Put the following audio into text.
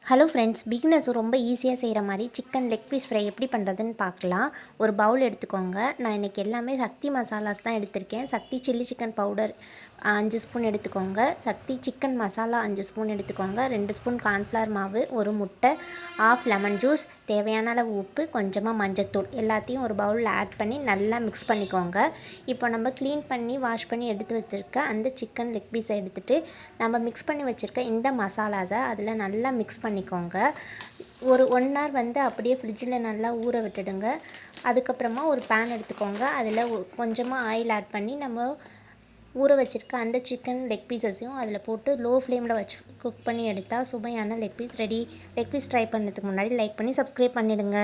Hello friends, beginners ரொம்ப ஈஸியாக செய்கிற மாதிரி சிக்கன் லெக் பீஸ் ஃப்ரை எப்படி பண்ணுறதுன்னு பார்க்கலாம். ஒரு பவுல் எடுத்துக்கோங்க. நான் இன்றைக்கி எல்லாமே சக்தி மசாலாஸ் தான் எடுத்திருக்கேன். சக்தி சில்லி சிக்கன் பவுடர் 5 ஸ்பூன் எடுத்துக்கோங்க. சக்தி சிக்கன் மசாலா 5 ஸ்பூன் எடுத்துக்கோங்க. 2 ஸ்பூன் கார்ன்ஃப்ளவர் மாவு, ஒரு முட்டை, ஆஃப் லெமன் ஜூஸ், தேவையான அளவு உப்பு, கொஞ்சமாக மஞ்சத்தூள் எல்லாத்தையும் ஒரு பவுலில் ஆட் பண்ணி நல்லா மிக்ஸ் பண்ணிக்கோங்க. இப்போ நம்ம க்ளீன் பண்ணி வாஷ் பண்ணி எடுத்து வச்சுருக்க அந்த சிக்கன் லெக் பீஸை எடுத்துகிட்டு நம்ம மிக்ஸ் பண்ணி வச்சுருக்க இந்த மசாலாஸை அதில் நல்லா மிக்ஸ் பண்ணிக்கோங்க. ஒரு 1 hour அப்படியே ஃப்ரிட்ஜில் நல்லா ஊற விட்டுடுங்க. அதுக்கப்புறமா ஒரு பேன் எடுத்துக்கோங்க. அதில் கொஞ்சமாக ஆயில் ஆட் பண்ணி நம்ம ஊற வச்சுருக்க அந்த சிக்கன் லெக் பீஸஸையும் அதில் போட்டு லோ ஃப்ளேமில் வச்சு குக் பண்ணி எடுத்தால் சுவையான லெக் பீஸ் ரெடி. லெக் பீஸ் ட்ரை பண்ணுறதுக்கு முன்னாடி லைக் பண்ணி சப்ஸ்கிரைப் பண்ணிவிடுங்க.